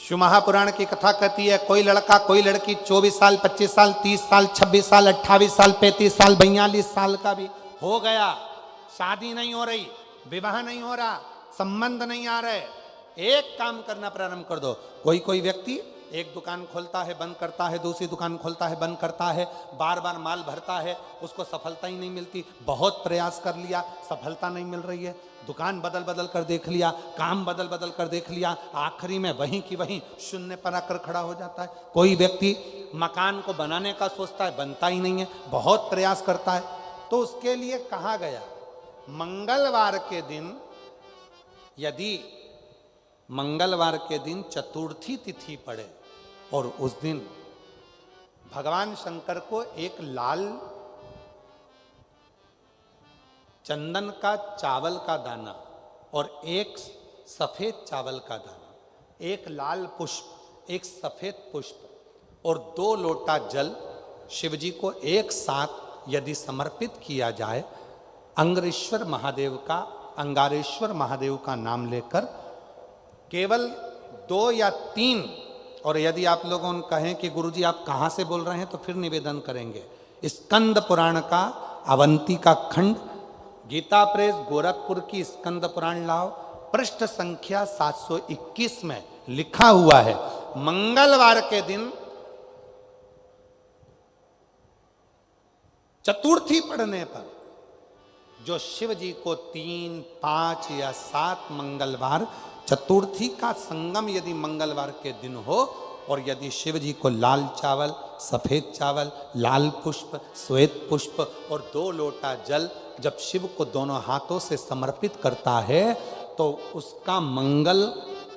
शिव महापुराण की कथा कहती है, कोई लड़का कोई लड़की 24 साल 25 साल 30 साल 26 साल 28 साल 35 साल 42 साल का भी हो गया, शादी नहीं हो रही, विवाह नहीं हो रहा, संबंध नहीं आ रहे, एक काम करना प्रारंभ कर दो। कोई कोई व्यक्ति एक दुकान खोलता है बंद करता है, दूसरी दुकान खोलता है बंद करता है, बार बार माल भरता है, उसको सफलता ही नहीं मिलती, बहुत प्रयास कर लिया सफलता नहीं मिल रही है, दुकान बदल बदल कर देख लिया, काम बदल बदल कर देख लिया, आखिरी में वहीं की वहीं शून्य पर आकर खड़ा हो जाता है। कोई व्यक्ति मकान को बनाने का सोचता है, बनता ही नहीं है, बहुत प्रयास करता है। तो उसके लिए कहा गया, मंगलवार के दिन, यदि मंगलवार के दिन चतुर्थी तिथि पड़े और उस दिन भगवान शंकर को एक लाल चंदन का चावल का दाना और एक सफेद चावल का दाना, एक लाल पुष्प एक सफेद पुष्प और 2 लोटा जल शिव जी को एक साथ यदि समर्पित किया जाए, अंगारेश्वर महादेव का नाम लेकर केवल 2 या 3, और यदि आप लोगों कहें कि गुरुजी आप कहाँ से बोल रहे हैं तो फिर निवेदन करेंगे, स्कंद पुराण का अवंती का खंड, गीता प्रेस गोरखपुर की स्कंद पुराण लाओ, पृष्ठ संख्या 721 में लिखा हुआ है, मंगलवार के दिन चतुर्थी पढ़ने पर जो शिव जी को 3, 5 या 7 मंगलवार चतुर्थी का संगम यदि मंगलवार के दिन हो और यदि शिव जी को लाल चावल सफेद चावल लाल पुष्प श्वेत पुष्प और 2 लोटा जल जब शिव को दोनों हाथों से समर्पित करता है तो उसका मंगल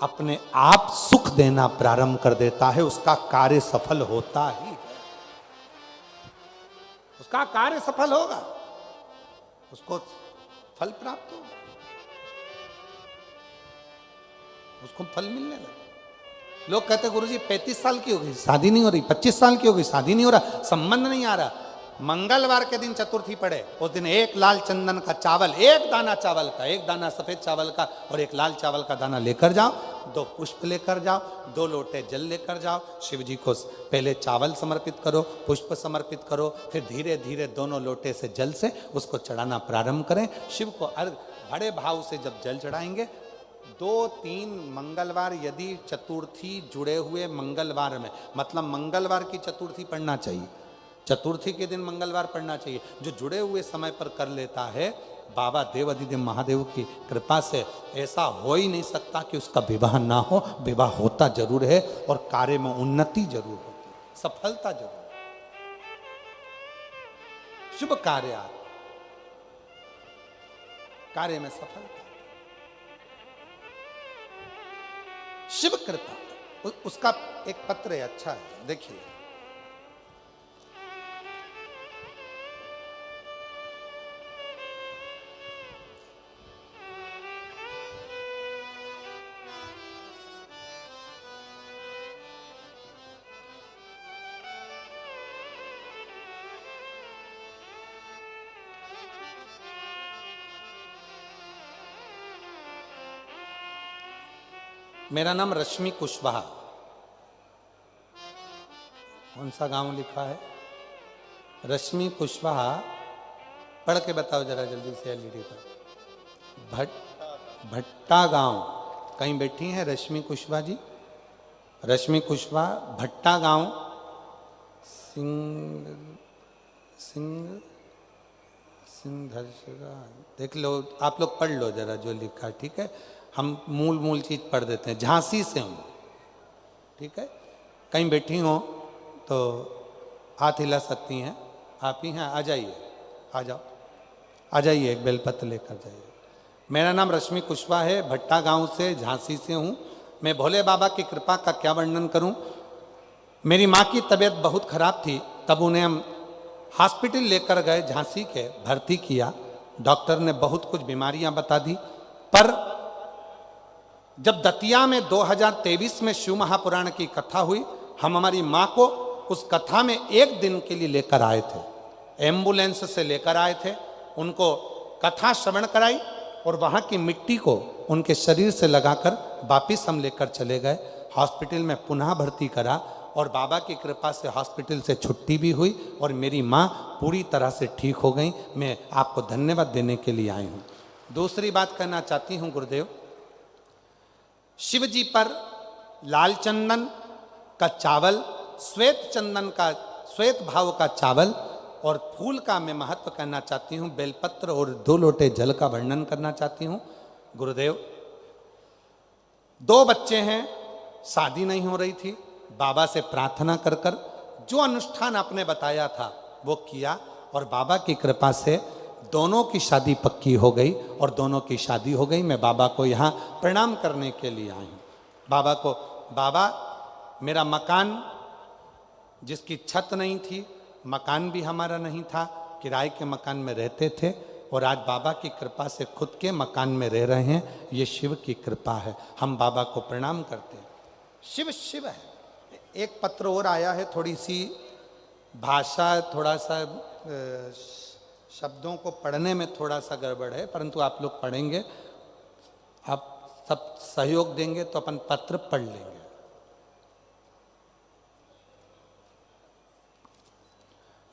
अपने आप सुख देना प्रारंभ कर देता है, उसका कार्य सफल होता ही, उसका कार्य सफल होगा, उसको फल प्राप्त होगा, उसको फल मिलने लगे। लोग कहते गुरुजी 35 साल की हो गई शादी नहीं हो रही, 25 साल की हो गई शादी नहीं हो रहा, संबंध नहीं आ रहा। मंगलवार के दिन चतुर्थी पड़े, उस दिन एक लाल चंदन का चावल, एक दाना चावल का, एक दाना सफेद चावल का और एक लाल चावल का दाना लेकर जाओ, 2 पुष्प लेकर जाओ, 2 लोटे जल लेकर जाओ, शिव जी को पहले चावल समर्पित करो, पुष्प समर्पित करो, फिर धीरे धीरे दोनों लोटे से जल से उसको चढ़ाना प्रारंभ करें। शिव को अर्घ बड़े भाव से जब जल चढ़ाएंगे, 2-3 मंगलवार यदि चतुर्थी जुड़े हुए मंगलवार में, मतलब मंगलवार की चतुर्थी पढ़ना चाहिए, चतुर्थी के दिन मंगलवार पढ़ना चाहिए, जो जुड़े हुए समय पर कर लेता है, बाबा देव अधिदेव महादेव की कृपा से ऐसा हो ही नहीं सकता कि उसका विवाह ना हो, विवाह होता जरूर है और कार्य में उन्नति जरूर होती, सफलता जरूर, शुभ कार्य में सफलता, शिव कृपा। उसका एक पत्र है, अच्छा है, देखिए। मेरा नाम रश्मि कुशवाहा। कौन सा गांव लिखा है? रश्मि कुशवाहा, पढ़ के बताओ जरा जल्दी से एलईडी पर। भट्टा गांव, कहीं बैठी हैं रश्मि कुशवाहा जी? रश्मि कुशवाहा, भट्टा गांव, देख लो, आप लोग पढ़ लो जरा जो लिखा, ठीक है? हम मूल चीज पढ़ देते हैं। झांसी से हूँ, ठीक है? कहीं बैठी हो तो हाथ हिला सकती हैं, आप ही हैं, आ जाइए, आ जाइए, एक बेलपत्र लेकर जाइए। मेरा नाम रश्मि कुशवाहा है, भट्टा गांव से, झांसी से हूँ। मैं भोले बाबा की कृपा का क्या वर्णन करूँ। मेरी माँ की तबीयत बहुत खराब थी, तब उन्हें हम हॉस्पिटल लेकर गए, झांसी के भर्ती किया। डॉक्टर ने बहुत कुछ बीमारियां बता दी, पर जब दतिया में 2023 में शिव महापुराण की कथा हुई, हम हमारी माँ को उस कथा में 1 दिन के लिए लेकर आए थे, एम्बुलेंस से लेकर आए थे, उनको कथा श्रवण कराई और वहाँ की मिट्टी को उनके शरीर से लगाकर वापिस हम लेकर चले गए। हॉस्पिटल में पुनः भर्ती करा और बाबा की कृपा से हॉस्पिटल से छुट्टी भी हुई और मेरी माँ पूरी तरह से ठीक हो गई। मैं आपको धन्यवाद देने के लिए आई हूँ। दूसरी बात कहना चाहती हूँ गुरुदेव, शिव जी पर लाल चंदन का चावल, श्वेत चंदन का, श्वेत भाव का चावल और फूल का मैं महत्व कहना चाहती हूँ। बेलपत्र और 2 लोटे जल का वर्णन करना चाहती हूँ। गुरुदेव, 2 बच्चे हैं, शादी नहीं हो रही थी। बाबा से प्रार्थना कर कर जो अनुष्ठान आपने बताया था वो किया और बाबा की कृपा से दोनों की शादी पक्की हो गई और दोनों की शादी हो गई। मैं बाबा को यहाँ प्रणाम करने के लिए आई हूँ। बाबा को, बाबा मेरा मकान जिसकी छत नहीं थी, मकान भी हमारा नहीं था, किराए के मकान में रहते थे और आज बाबा की कृपा से खुद के मकान में रह रहे हैं। ये शिव की कृपा है, हम बाबा को प्रणाम करते हैं। शिव शिव है। एक पत्र और आया है, थोड़ी सी भाषा, थोड़ा सा शब्दों को पढ़ने में थोड़ा सा गड़बड़ है, परंतु आप लोग पढ़ेंगे, आप सब सहयोग देंगे तो अपन पत्र पढ़ लेंगे।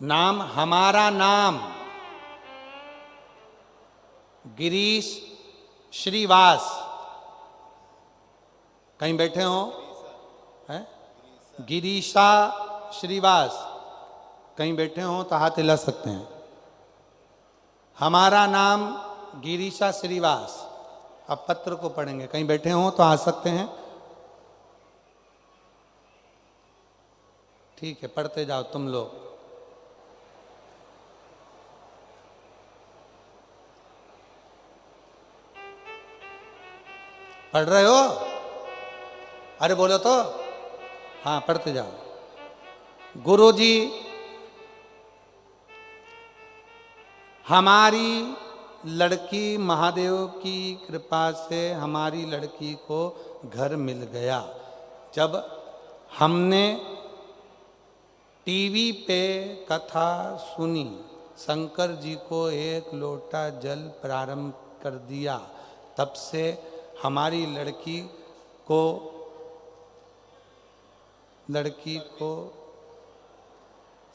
नाम, हमारा नाम गिरीश श्रीवास। कहीं बैठे हो? है गिरीशा श्रीवास, कहीं बैठे हो तो हाथ हिला सकते हैं। हमारा नाम गिरीशा श्रीवास। अब पत्र को पढ़ेंगे, कहीं बैठे हो तो आ सकते हैं। ठीक है, पढ़ते जाओ तुम लोग। पढ़ रहे हो? अरे बोलो तो। हाँ, पढ़ते जाओ। गुरुजी, हमारी लड़की, महादेव की कृपा से हमारी लड़की को घर मिल गया। जब हमने टीवी पे कथा सुनी, शंकर जी को 1 लोटा जल प्रारंभ कर दिया, तब से हमारी लड़की को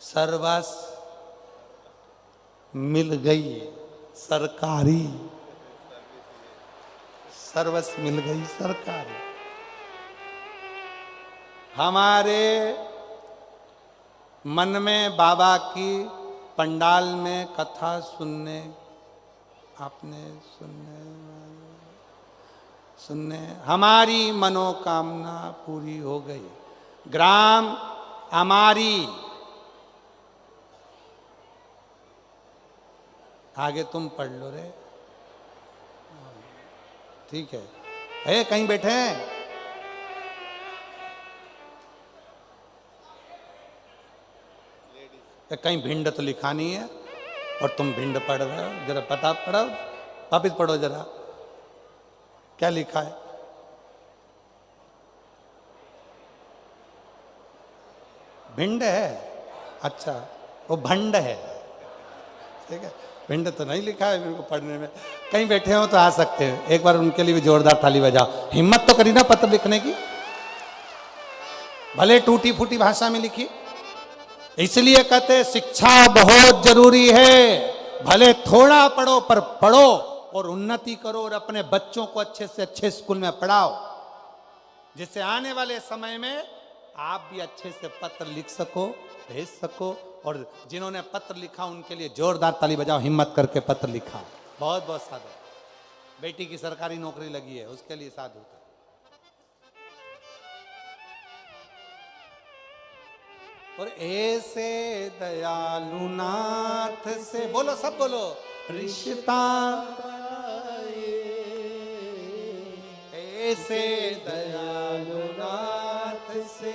सर्वस्व मिल गई, सरकारी सर्वस्व मिल गई, सरकारी। हमारे मन में बाबा की पंडाल में कथा सुनने, आपने सुनने हमारी मनोकामना पूरी हो गई। ग्राम हमारी, आगे तुम पढ़ लो रे। ठीक है, कहीं बैठे हैं? कहीं भिंड तो लिखा नहीं है और तुम भिंड पढ़ रहे हो। जरा पता पढ़ो, वापिस पढ़ो जरा, क्या लिखा है? भिंड है? अच्छा, वो भंड है। ठीक है, भिंड तो नहीं लिखा है मेरे को पढ़ने में। कहीं बैठे हो तो आ सकते हैं, एक बार उनके लिए भी जोरदार ताली बजाओ। हिम्मत तो करी ना पत्र लिखने की, भले टूटी फूटी भाषा में लिखी। इसलिए कहते हैं शिक्षा बहुत जरूरी है। भले थोड़ा पढ़ो पर पढ़ो और उन्नति करो और अपने बच्चों को अच्छे से अच्छे स्कूल में पढ़ाओ, जिससे आने वाले समय में आप भी अच्छे से पत्र लिख सको, भेज सको। और जिन्होंने पत्र लिखा उनके लिए जोरदार ताली बजाओ, हिम्मत करके पत्र लिखा। बहुत बहुत साधु। बेटी की सरकारी नौकरी लगी है, उसके लिए साधु था। और ऐसे दयालु नाथ से, बोलो सब बोलो, रिश्ता ऐसे दयालु नाथ से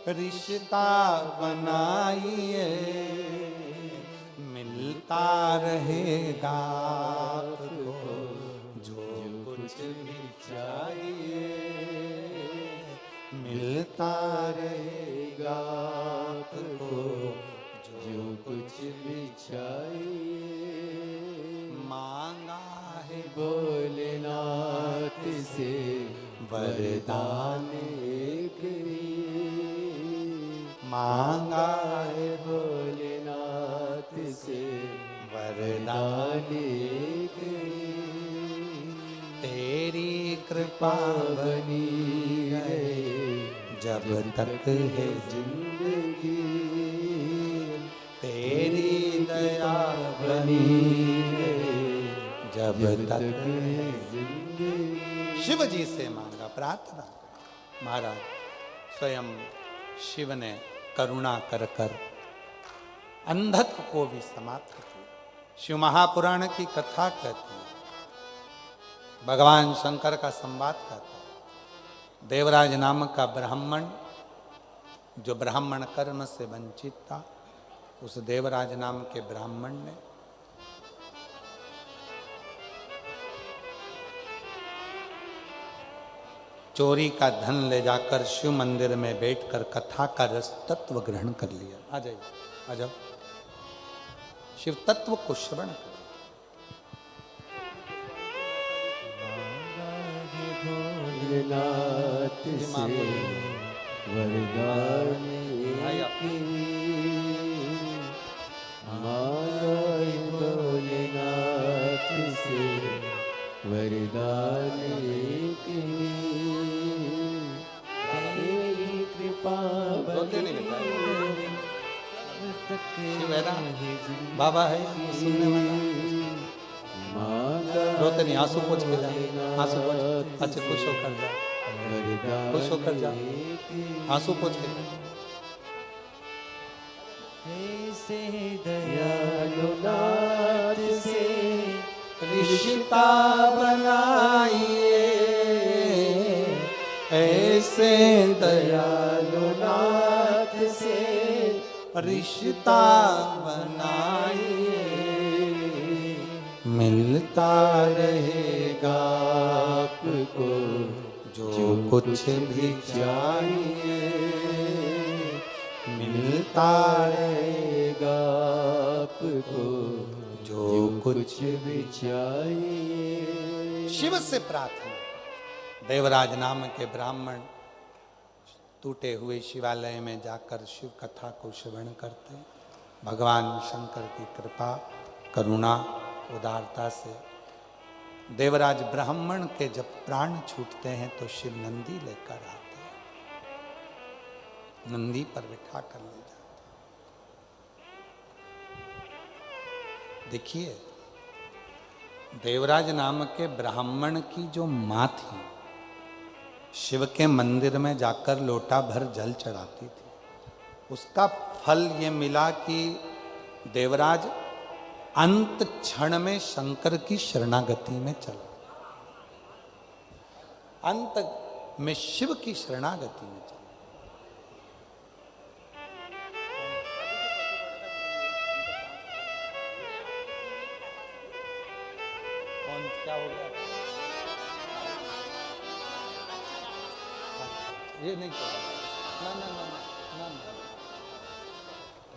रिश्ता बनाइए, मिलता रहेगा आपको जो कुछ भी चाहिए, मिलता रहेगा आपको जो कुछ भी चाहिए। मांगा है भोलेनाथ से वरदान एक मांगा है भोलेनाथ से वरदान एक तेरी कृपा बनी रहे जब तक है जिंदगी तेरी दया बनी रहे जब तक है जिंदगी। शिव जी से मांगा प्रार्थना। महाराज स्वयं शिव ने करुणा कर कर अंधत्व को भी समाप्त किया। शिव महापुराण की कथा कहती है, भगवान शंकर का संवाद कहता है। देवराज नामक का ब्राह्मण जो ब्राह्मण कर्म से वंचित था, उस देवराज नाम के ब्राह्मण ने चोरी का धन ले जाकर शिव मंदिर में बैठकर कथा का रस तत्व ग्रहण कर लिया। आ जाइए, आ जाओ, शिव तत्व को श्रवण करो। भोलेनाथ से वरदान एक मांगा है भोलेनाथ से वरदान एक तेरी कृपा रोते नहीं बेटा, शिव है ना, बाबा है सुनने वाला। मांगा रोते नहीं, आंसू पोंछ के जा, आंसू पोंछ, अच्छे खुश होकर जा, खुश होकर जा, आंसू पोंछ के जा। ऐसे दयालु नाथ से रिश्ता बनाइए, ऐसे दयालु नाथ से रिश्ता बनाइए, मिलता रहेगा आपको जो कुछ भी चाहिए, मिलता रहेगा आपको जो कुछ भी चाहिए। शिव से प्रार्थना। देवराज नाम के ब्राह्मण टूटे हुए शिवालय में जाकर शिव कथा को श्रवण करते। भगवान शंकर की कृपा, करुणा, उदारता से देवराज ब्राह्मण के जब प्राण छूटते हैं तो शिव नंदी लेकर आते हैं, नंदी पर बिठा कर ले जाते। देखिए, देवराज नाम के ब्राह्मण की जो मां थी, शिव के मंदिर में जाकर लोटा भर जल चढ़ाती थी। उसका फल ये मिला कि देवराज अंत क्षण में शंकर की शरणागति में चला, अंत में शिव की शरणागति में चला। कौन क्या हो गया? ये नहीं ना, ना, ना, ना, ना।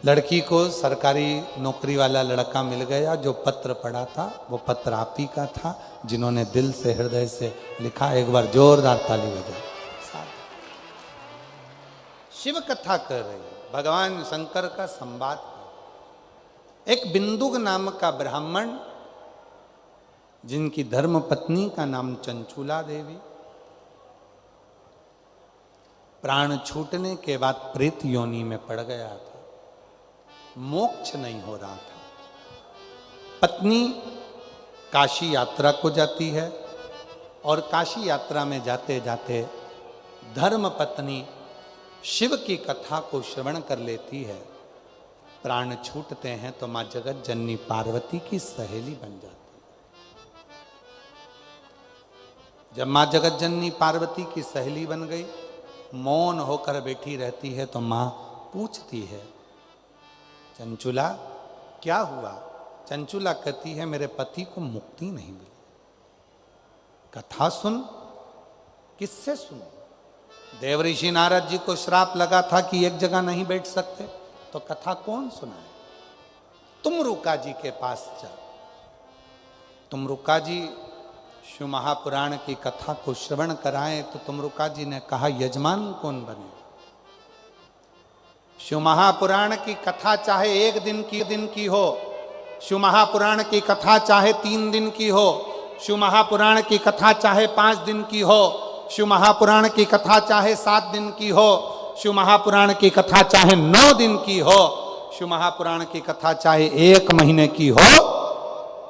लड़की को सरकारी नौकरी वाला लड़का मिल गया। जो पत्र पढ़ा था वो पत्र आप ही का था, जिन्होंने दिल से हृदय से लिखा। एक बार जोरदार ताली बजाए। शिव कथा कर रही है, भगवान शंकर का संवाद। एक बिंदुक नाम का ब्राह्मण, जिनकी धर्म पत्नी का नाम चंचूला देवी, प्राण छूटने के बाद प्रेत योनि में पड़ गया था। मोक्ष नहीं हो रहा था। पत्नी काशी यात्रा को जाती है और काशी यात्रा में जाते जाते धर्म पत्नी शिव की कथा को श्रवण कर लेती है। प्राण छूटते हैं तो मां जगत जननी पार्वती की सहेली बन जाती है। जब मां जगत जननी पार्वती की सहेली बन गई, मौन होकर बैठी रहती है तो मां पूछती है, चंचुला क्या हुआ? चंचुला कहती है, मेरे पति को मुक्ति नहीं मिली। कथा सुन। किससे सुन? देवऋषि नारद जी को श्राप लगा था कि एक जगह नहीं बैठ सकते, तो कथा कौन सुनाए? तुम रुका जी के पास जा। तुम रुका जी शिव महापुराण की कथा को श्रवण कराएं तो तुमरुका जी ने कहा यजमान कौन बने। शिव महापुराण की कथा चाहे एक दिन की हो, शिव महापुराण की कथा चाहे 3 दिन की हो, शिव महापुराण की कथा चाहे 5 दिन की हो, शिव महापुराण की कथा चाहे 7 दिन की हो, शिव महापुराण की कथा चाहे 9 दिन की हो, शिव महापुराण की कथा चाहे 1 महीने की हो,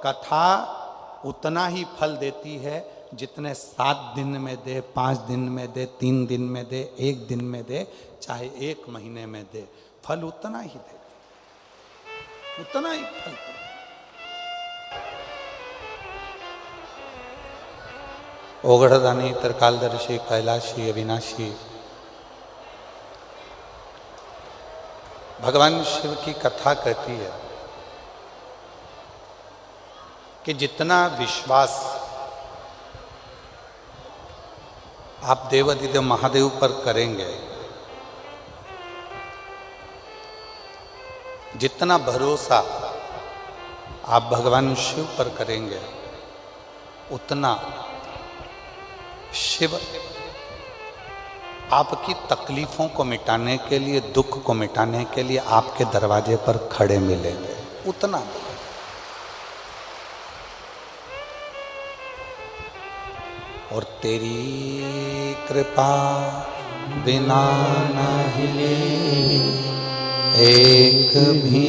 कथा उतना ही फल देती है जितने 7 दिन में दे, 5 दिन में दे, 3 दिन में दे, 1 दिन में दे, चाहे 1 महीने में दे, फल उतना ही देती, उतना ही फल। ओगढ़दानी त्रिकालदर्शी कैलाशी अविनाशी भगवान शिव की कथा कहती है कि जितना विश्वास आप देवाधिदेव महादेव पर करेंगे, जितना भरोसा आप भगवान शिव पर करेंगे, उतना शिव आपकी तकलीफों को मिटाने के लिए, दुख को मिटाने के लिए आपके दरवाजे पर खड़े मिलेंगे, उतना। और तेरी कृपा बिना न हिले एक भी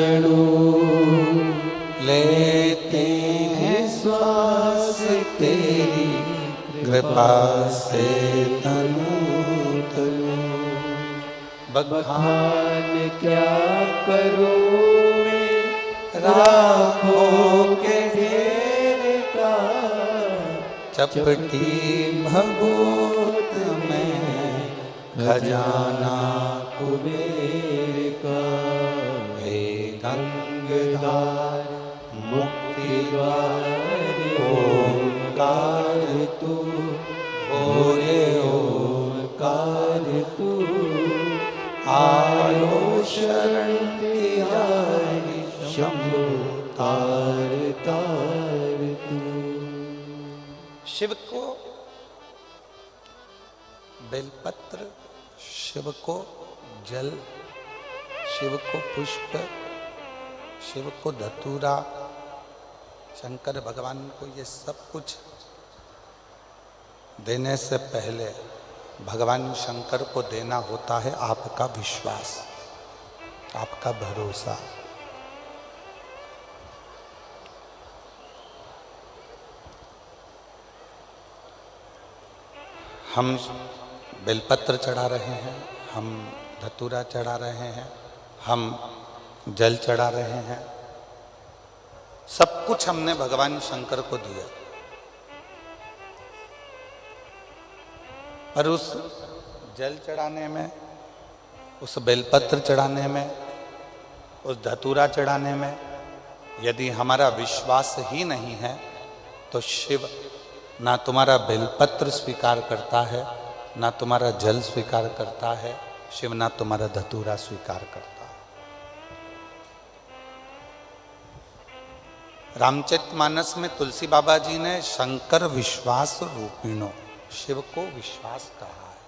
अणु, लेते हैं श्वास तेरी कृपा से तनु तनु। बखान क्या करूं मैं राखों के ढेर का, चपटी भभूत में खजाना कुबेर का। हे गंगाधर मुक्ति द्वार ओंकार तू, भोले ओंकार तू, आयो शरण तिहारी शंभु तार तार तू। शिव को बेलपत्र, शिव को जल, शिव को पुष्प, शिव को धतूरा, शंकर भगवान को ये सब कुछ देने से पहले भगवान शंकर को देना होता है आपका विश्वास, आपका भरोसा। हम बेलपत्र चढ़ा रहे हैं, हम धतूरा चढ़ा रहे हैं, हम जल चढ़ा रहे हैं, सब कुछ हमने भगवान शंकर को दिया। पर उस जल चढ़ाने में, उस बेलपत्र चढ़ाने में, उस धतूरा चढ़ाने में यदि हमारा विश्वास ही नहीं है तो शिव ना तुम्हारा बेलपत्र स्वीकार करता है, ना तुम्हारा जल स्वीकार करता है, शिव ना तुम्हारा धतूरा स्वीकार करता है। रामचरितमानस में तुलसी बाबा जी ने शंकर विश्वास रूपिणो, शिव को विश्वास कहा है।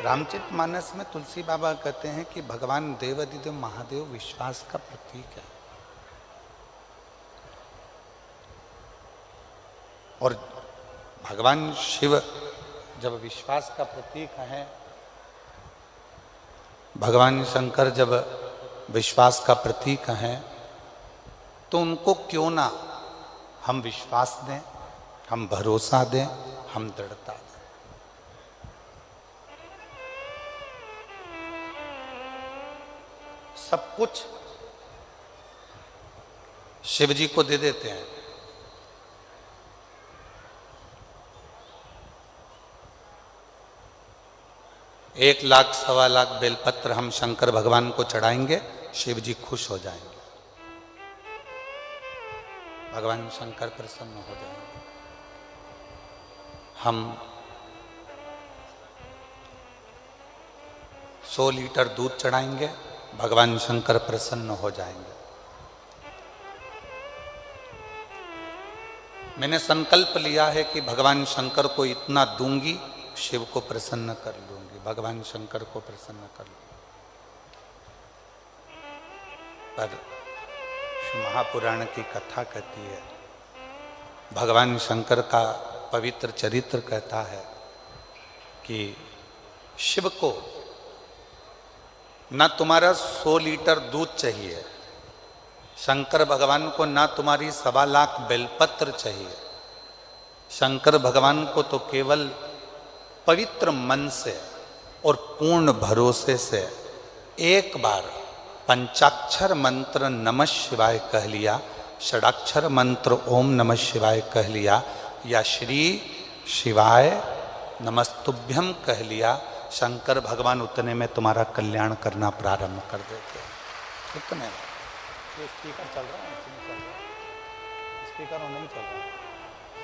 रामचरितमानस में तुलसी बाबा कहते हैं कि भगवान देवाधिदेव महादेव विश्वास का प्रतीक है। और भगवान शिव जब विश्वास का प्रतीक है, भगवान शंकर जब विश्वास का प्रतीक हैं, तो उनको क्यों ना हम विश्वास दें, हम भरोसा दें, हम दृढ़ता दें। सब कुछ शिव जी को दे देते हैं। एक लाख सवा लाख बेलपत्र हम शंकर भगवान को चढ़ाएंगे, शिव जी खुश हो जाएंगे, भगवान शंकर प्रसन्न हो जाएंगे। हम 100 लीटर दूध चढ़ाएंगे, भगवान शंकर प्रसन्न हो जाएंगे। मैंने संकल्प लिया है कि भगवान शंकर को इतना दूंगी, शिव को प्रसन्न कर लूंगी, भगवान शंकर को प्रसन्न कर लूंगी। पर महापुराण की कथा कहती है, भगवान शंकर का पवित्र चरित्र कहता है कि शिव को ना तुम्हारा 100 लीटर दूध चाहिए, शंकर भगवान को ना तुम्हारी 1.25 लाख बेलपत्र चाहिए, शंकर भगवान को तो केवल पवित्र मन से और पूर्ण भरोसे से एक बार पंचाक्षर मंत्र नमः शिवाय कह लिया, षडाक्षर मंत्र ओम नमः शिवाय कह लिया, या श्री शिवाय नमस्तुभ्यम कह लिया, शंकर भगवान उतने में तुम्हारा कल्याण करना प्रारंभ कर देते हैं। उतने में ये स्पीकर चल रहा है, नहीं चल रहा, स्पीकर नहीं चल रहा,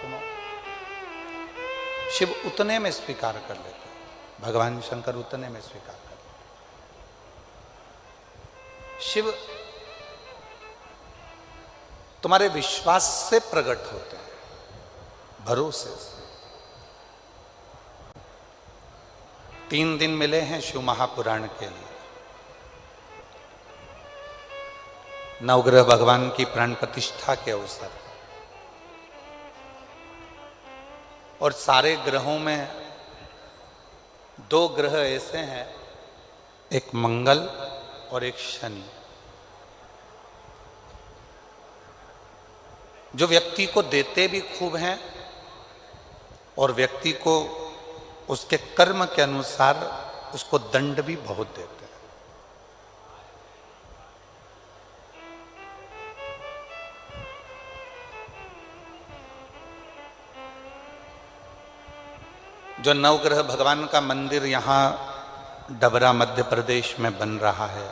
सुनो। शिव उतने में स्वीकार कर लेते हैं, भगवान शंकर उतने में स्वीकार कर लेते हैं। शिव तुम्हारे विश्वास से प्रकट होते हैं, भरोसे से। 3 दिन मिले हैं शिव महापुराण के लिए। नवग्रह भगवान की प्राण प्रतिष्ठा के अवसर, और सारे ग्रहों में 2 ग्रह ऐसे हैं, एक मंगल और एक शनि, जो व्यक्ति को देते भी खूब हैं और व्यक्ति को उसके कर्म के अनुसार उसको दंड भी बहुत देते हैं। जो नवग्रह भगवान का मंदिर यहाँ डबरा मध्य प्रदेश में बन रहा है,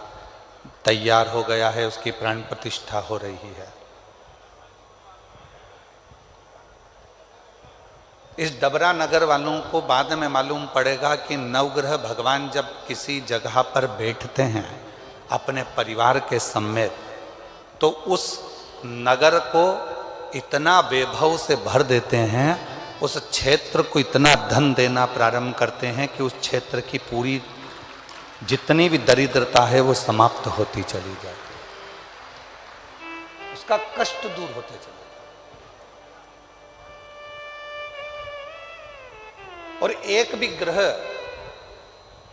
तैयार हो गया है, उसकी प्राण प्रतिष्ठा हो रही है। इस डबरा नगर वालों को बाद में मालूम पड़ेगा कि नवग्रह भगवान जब किसी जगह पर बैठते हैं अपने परिवार के समेत, तो उस नगर को इतना वैभव से भर देते हैं, उस क्षेत्र को इतना धन देना प्रारंभ करते हैं कि उस क्षेत्र की पूरी जितनी भी दरिद्रता है वो समाप्त होती चली जाती है, उसका कष्ट दूर होते चले। और एक भी ग्रह,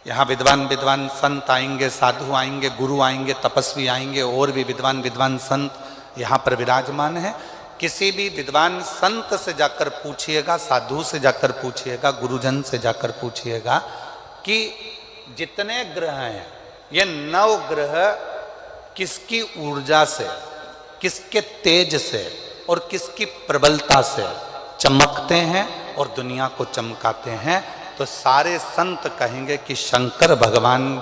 यहां विद्वान संत आएंगे, साधु आएंगे, गुरु आएंगे, तपस्वी आएंगे, और भी विद्वान संत यहां पर विराजमान है। किसी भी विद्वान संत से जाकर पूछिएगा, साधु से जाकर पूछिएगा, गुरुजन से जाकर पूछिएगा कि जितने ग्रह हैं, ये 9 ग्रह किसकी ऊर्जा से, किसके तेज से और किसकी प्रबलता से चमकते हैं और दुनिया को चमकाते हैं, तो सारे संत कहेंगे कि शंकर भगवान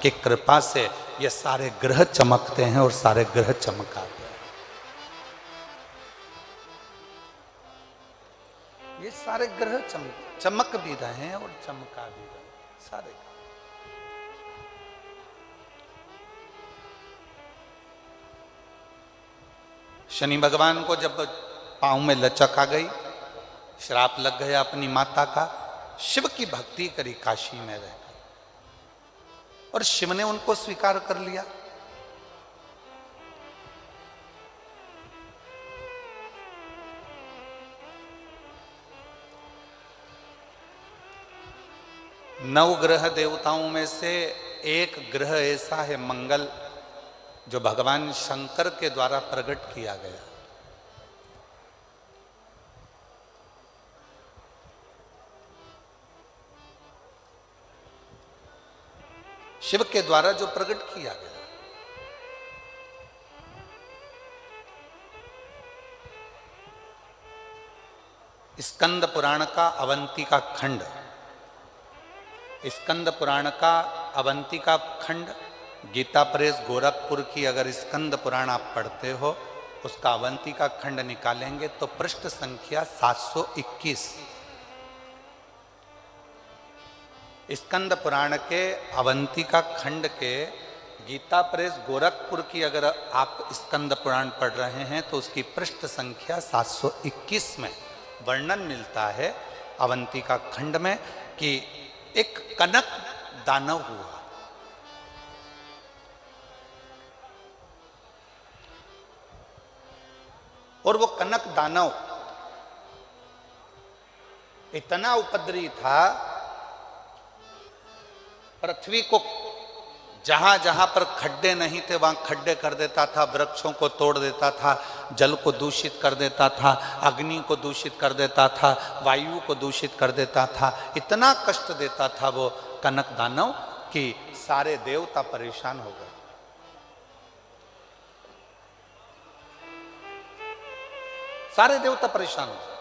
की कृपा से ये सारे ग्रह चमकते हैं और सारे ग्रह चमकाते हैं। ये सारे ग्रह चमक भी रहे हैं और चमका भी रहे हैं सारे। शनि भगवान को जब पांव में लचक आ गई, श्राप लग गया अपनी माता का, शिव की भक्ति करी, काशी में रह गई और शिव ने उनको स्वीकार कर लिया। नवग्रह देवताओं में से एक ग्रह ऐसा है मंगल, जो भगवान शंकर के द्वारा प्रकट किया गया। शिव के द्वारा जो प्रकट किया गया, स्कंद पुराण का अवंतिका खंड, स्कंद पुराण का अवंतिका खंड, गीता प्रेस गोरखपुर की अगर स्कंद पुराण आप पढ़ते हो, उसका अवंतिका खंड निकालेंगे तो पृष्ठ संख्या 721। स्कंद पुराण के अवंतिका खंड के गीता प्रेस गोरखपुर की अगर आप स्कंद पुराण पढ़ रहे हैं तो उसकी पृष्ठ संख्या 721 में वर्णन मिलता है अवंतिका खंड में कि एक कनक दानव हुआ। और वो कनक दानव इतना उपद्रवी था, पृथ्वी को जहां जहां पर खड्डे नहीं थे वहां खड्डे कर देता था, वृक्षों को तोड़ देता था, जल को दूषित कर देता था, अग्नि को दूषित कर देता था, वायु को दूषित कर देता था। इतना कष्ट देता था वो कनक दानव कि सारे देवता परेशान हो गए। सारे देवता परेशान हो गए।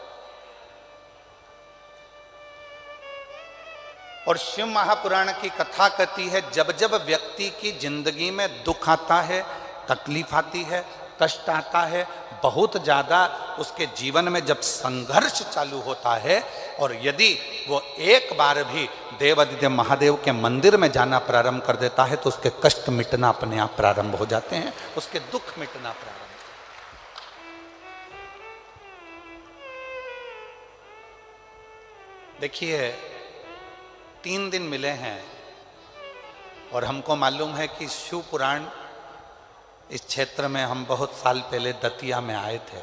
और शिव महापुराण की कथा कहती है जब जब व्यक्ति की जिंदगी में दुख आता है, तकलीफ आती है, कष्ट आता है, बहुत ज्यादा उसके जीवन में जब संघर्ष चालू होता है और यदि वो एक बार भी देवादिदेव महादेव के मंदिर में जाना प्रारंभ कर देता है तो उसके कष्ट मिटना अपने आप प्रारंभ हो जाते हैं, उसके दुख मिटना प्रारंभ। देखिए 3 दिन मिले हैं और हमको मालूम है कि शिव पुराण इस क्षेत्र में हम बहुत साल पहले दतिया में आए थे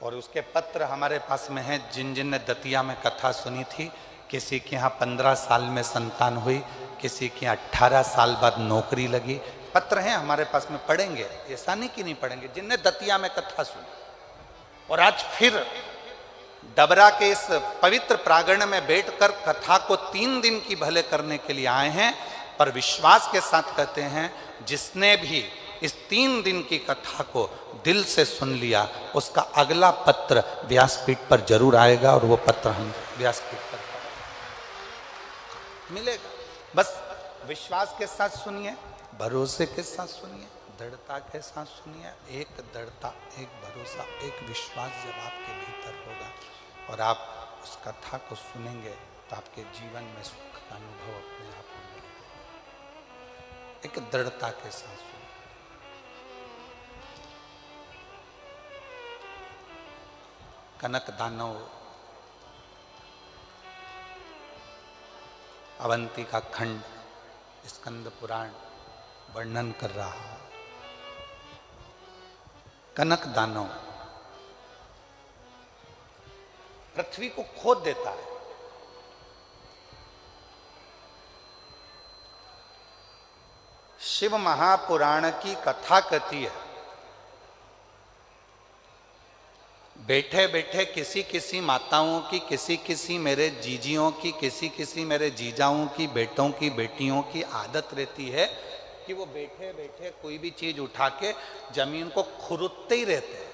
और उसके पत्र हमारे पास में हैं। जिन जिन ने दतिया में कथा सुनी थी, किसी के यहाँ 15 साल में संतान हुई, किसी के यहाँ 18 साल बाद नौकरी लगी, पत्र हैं हमारे पास में, पढ़ेंगे, ऐसा नहीं कि नहीं पढ़ेंगे, जिनने दतिया में कथा सुनी। और आज फिर डबरा के इस पवित्र प्रांगण में बैठकर कथा को 3 दिन की भले करने के लिए आए हैं, पर विश्वास के साथ कहते हैं जिसने भी इस 3 दिन की कथा को दिल से सुन लिया उसका अगला पत्र व्यासपीठ पर जरूर आएगा और वो पत्र हम व्यासपीठ पर मिलेगा। बस विश्वास के साथ सुनिए, भरोसे के साथ सुनिए, दृढ़ता के साथ सुनिए। एक दृढ़ता, एक भरोसा, एक विश्वास जब आपके भीतर होगा और आप उस कथा को सुनेंगे तो आपके जीवन में सुख का अनुभव अपने आप होने लगेगा। एक दृढ़ता के साथ सुनिए। कनक दानव अवंतिका खंड स्कंद पुराण वर्णन कर रहा है। कनक दानव पृथ्वी को खोद देता है। शिव महापुराण की कथा कहती है बैठे बैठे किसी किसी माताओं की, किसी किसी मेरे जीजियों की, किसी किसी मेरे जीजाओं की, बेटों की, बेटियों की आदत रहती है कि वो बैठे बैठे कोई भी चीज उठा के जमीन को खुरदते ही रहते हैं।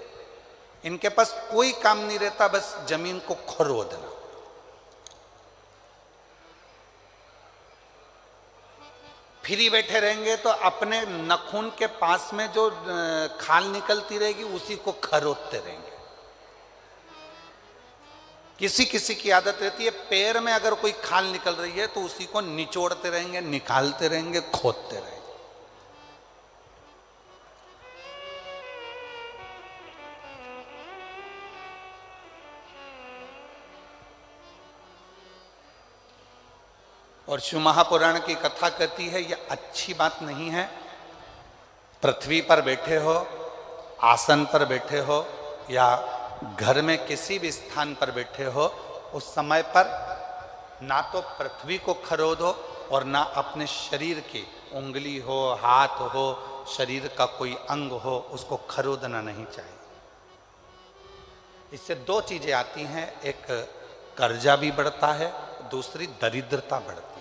इनके पास कोई काम नहीं रहता, बस जमीन को खुरदना। फ्री बैठे रहेंगे तो अपने नखून के पास में जो खाल निकलती रहेगी उसी को खरोदते रहेंगे। किसी किसी की आदत रहती है पैर में अगर कोई खाल निकल रही है तो उसी को निचोड़ते रहेंगे, निकालते रहेंगे, खोदते रहेंगे। और शिव महापुराण की कथा कहती है यह अच्छी बात नहीं है। पृथ्वी पर बैठे हो, आसन पर बैठे हो या घर में किसी भी स्थान पर बैठे हो, उस समय पर ना तो पृथ्वी को खरोदो और ना अपने शरीर की उंगली हो, हाथ हो, शरीर का कोई अंग हो, उसको खरोदना नहीं चाहिए। इससे 2 चीजें आती हैं, एक कर्जा भी बढ़ता है, दूसरी दरिद्रता बढ़ती है।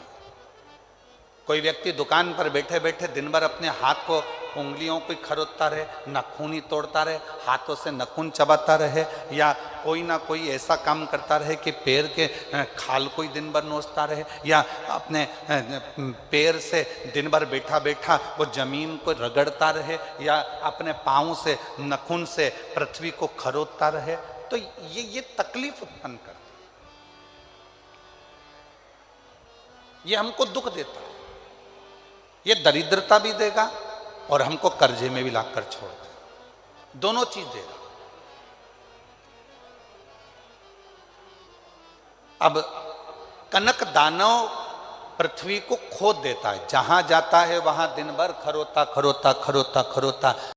कोई व्यक्ति दुकान पर बैठे बैठे दिन भर अपने हाथ को, उंगलियों को खरोदता रहे, नाखून ही तोड़ता रहे, हाथों से नाखून चबाता रहे, या कोई ना कोई ऐसा काम करता रहे कि पैर के खाल को ही दिन भर नोचता रहे, या अपने पैर से दिन भर बैठा बैठा वो जमीन को रगड़ता रहे, या अपने पाँव से, नाखून से पृथ्वी को खरोदता रहे, तो ये तकलीफ उत्पन्न करता है, ये हमको दुख देता है। ये दरिद्रता भी देगा और हमको कर्जे में भी लाकर छोड़ देगा, दोनों चीज देगा। अब कनक दानव पृथ्वी को खोद देता है, जहां जाता है वहां दिन भर खरोता खरोता खरोता खरोता